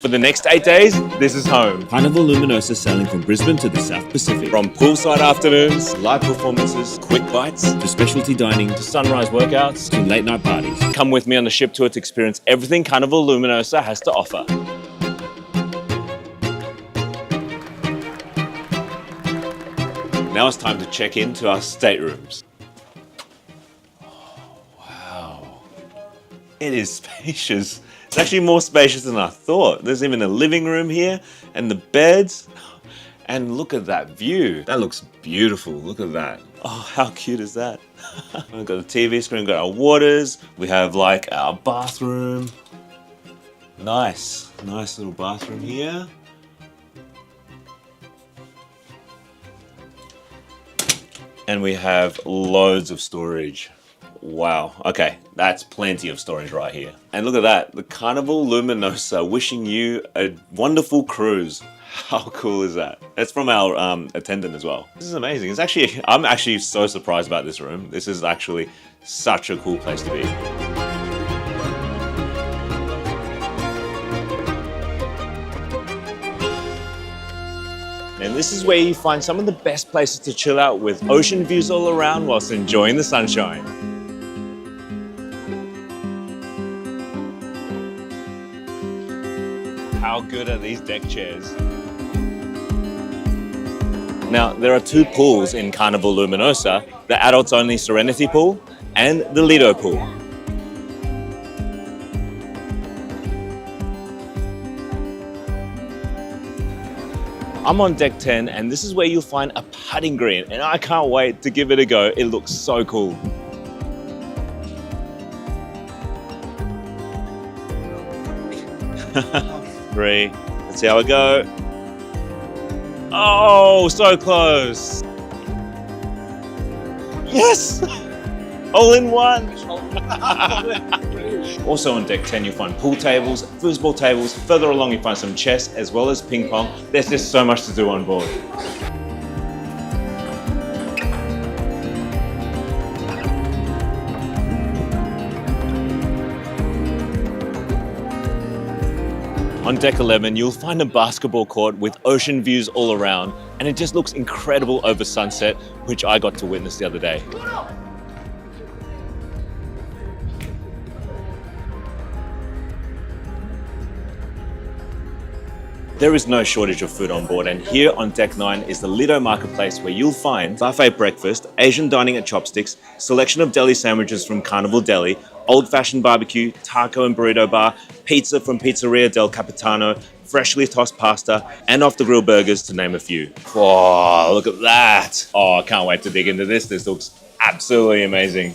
For the next 8 days, this is home. Carnival Luminosa sailing from Brisbane to the South Pacific. From poolside afternoons, live performances, quick bites, To specialty dining, to sunrise workouts, to late night parties. come with me on the ship tour to experience everything Carnival Luminosa has to offer. Now it's time to check into our staterooms. Oh, wow. It is spacious. It's actually more spacious than I thought. There's even a living room here and the beds. And look at that view. That looks beautiful. Look at that. Oh, how cute is that? We've got the TV screen, we've got our waters. We have like our bathroom. Nice little bathroom here. And we have loads of storage. Wow, okay, that's plenty of storage right here. And look at that, the Carnival Luminosa wishing you a wonderful cruise. How cool is that? That's from our attendant as well. This is amazing. It's actually, I'm actually so surprised about this room. This is actually such a cool place to be. And this is where you find some of the best places to chill out with ocean views all around whilst enjoying the sunshine. How good are these deck chairs? Now, there are two pools in Carnival Luminosa, the adults only Serenity pool and the Lido pool. I'm on deck 10 and this is where you'll find a putting green and I can't wait to give it a go. It looks so cool. Three, let's see how we go. Oh, so close. Yes, all in one. Also on deck 10, you'll find pool tables, foosball tables. Further along, you find some chess as well as ping pong. There's just so much to do on board. On deck 11, you'll find a basketball court with ocean views all around, and it just looks incredible over sunset, which I got to witness the other day. There is no shortage of food on board, and here on deck 9 is the Lido Marketplace, where you'll find buffet breakfast, Asian dining at Chopsticks, selection of deli sandwiches from Carnival Deli, old-fashioned barbecue, taco and burrito bar, pizza from Pizzeria del Capitano, freshly tossed pasta, and off-the-grill burgers, to name a few. Oh, look at that. Oh, I can't wait to dig into this. This looks absolutely amazing.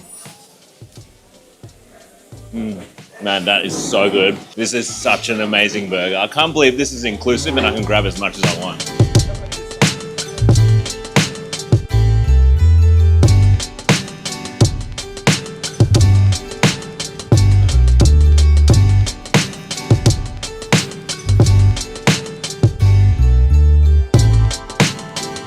Man, that is so good. This is such an amazing burger. I can't believe this is inclusive and I can grab as much as I want.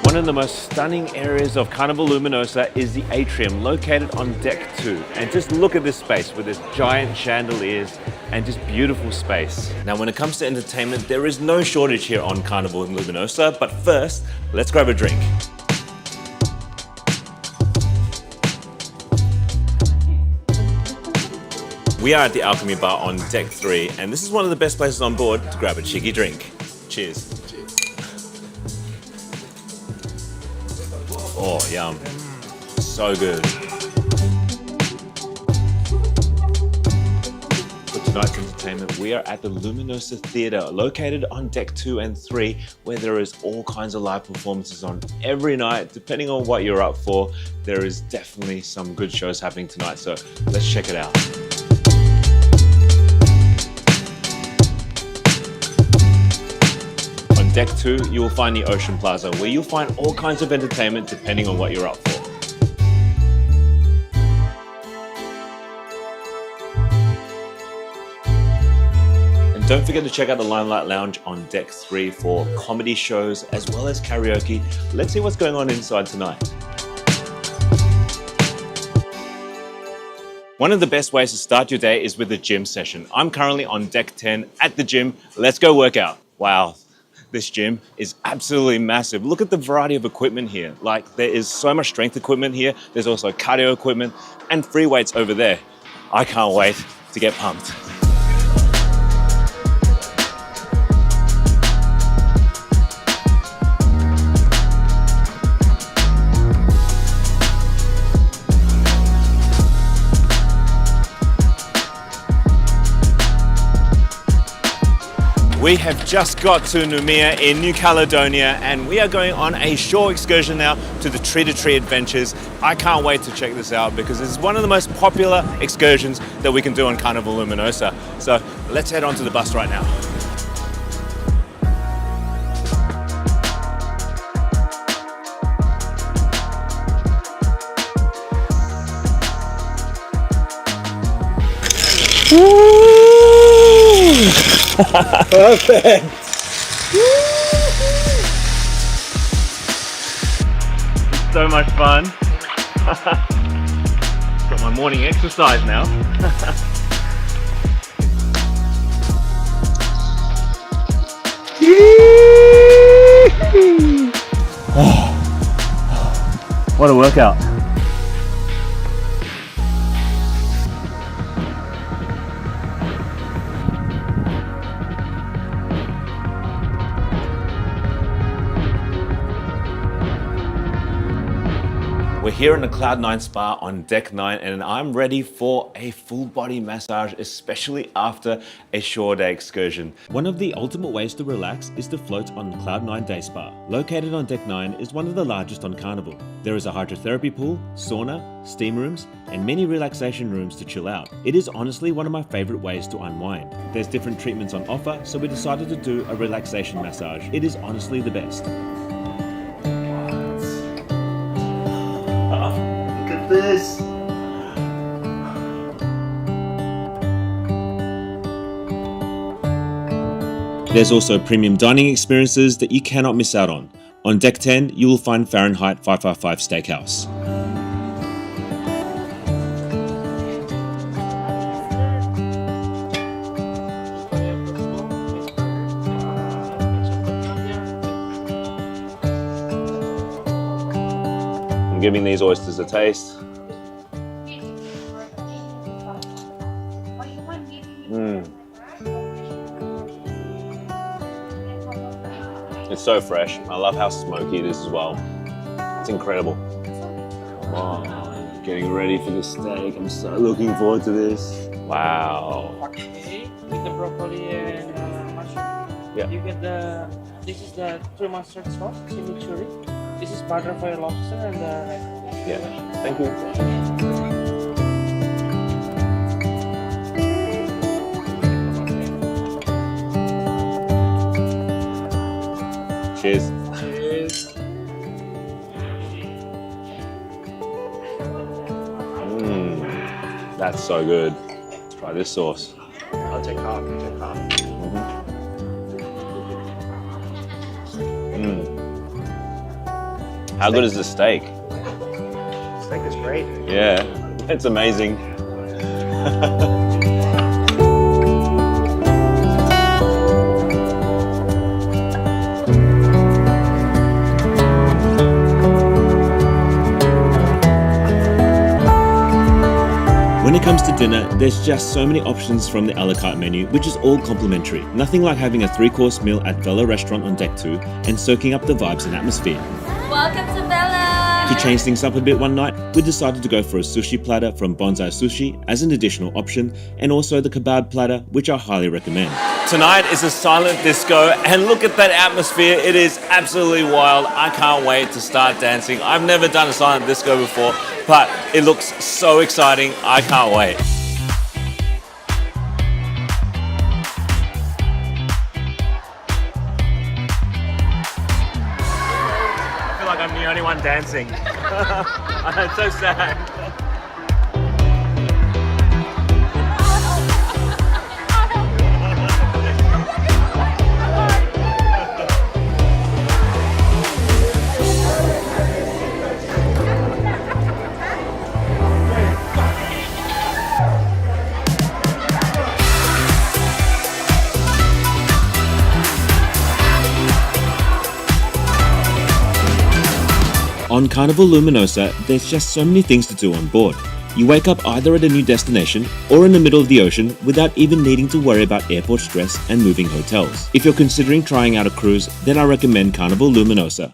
One of the most stunning areas of Carnival Luminosa is the atrium located on deck 2. And just look at this space with its giant chandeliers and just beautiful space. Now, when it comes to entertainment, there is no shortage here on Carnival Luminosa, but first, let's grab a drink. We are at the Alchemy Bar on deck 3, and this is one of the best places on board to grab a cheeky drink. Cheers. Oh, yum. So good. For tonight's entertainment, we are at the Luminosa Theatre, located on deck 2 and 3, where there is all kinds of live performances on every night. Depending on what you're up for, there is definitely some good shows happening tonight, so let's check it out. Deck 2, you will find the Ocean Plaza, where you'll find all kinds of entertainment depending on what you're up for. And don't forget to check out the Limelight Lounge on deck 3 for comedy shows as well as karaoke. Let's see what's going on inside tonight. One of the best ways to start your day is with a gym session. I'm currently on deck 10 at the gym. Let's go work out. Wow, this gym is absolutely massive. Look at the variety of equipment here. Like, there is so much strength equipment here. There's also cardio equipment and free weights over there. I can't wait to get pumped. We have just got to Noumea in New Caledonia and we are going on a shore excursion now to the Tree to Tree Adventures. I can't wait to check this out because it's one of the most popular excursions that we can do on Carnival Luminosa. So let's head on to the bus right now. Perfect! So much fun. Got my morning exercise now. What a workout. We're here in the Cloud9 Spa on deck 9 and I'm ready for a full body massage, especially after a shore day excursion. One of the ultimate ways to relax is to float on Cloud9 Day Spa. Located on deck 9 is one of the largest on Carnival. There is a hydrotherapy pool, sauna, steam rooms, and many relaxation rooms to chill out. It is honestly one of my favorite ways to unwind. There's different treatments on offer, so we decided to do a relaxation massage. It is honestly the best. Look at this! There's also premium dining experiences that you cannot miss out on. On deck 10, you will find Fahrenheit 555 Steakhouse. I'm giving these oysters a taste. It's so fresh. I love how smoky it is as well. It's incredible. Oh, getting ready for the steak. I'm so looking forward to this. Wow. Okay, with the broccoli and mushroom. Yeah. You get this is the true mustard sauce, chimichurri. This is butter for your lobster and Yeah, thank you. Cheers. Cheers. That's so good. Let's try this sauce. I'll take half. How good is the steak? Steak is great. Yeah, it's amazing. When it comes to dinner, there's just so many options from the a la carte menu, which is all complimentary. Nothing like having a 3-course meal at Vela Restaurant on deck 2 and soaking up the vibes and atmosphere. Welcome to Bella! To change things up a bit one night, we decided to go for a sushi platter from Bonsai Sushi as an additional option, and also the kebab platter, which I highly recommend. Tonight is a silent disco and look at that atmosphere. It is absolutely wild. I can't wait to start dancing. I've never done a silent disco before, but it looks so exciting. I can't wait. I feel like I'm the only one dancing. I'm so sad. On Carnival Luminosa, there's just so many things to do on board. You wake up either at a new destination or in the middle of the ocean without even needing to worry about airport stress and moving hotels. If you're considering trying out a cruise, then I recommend Carnival Luminosa.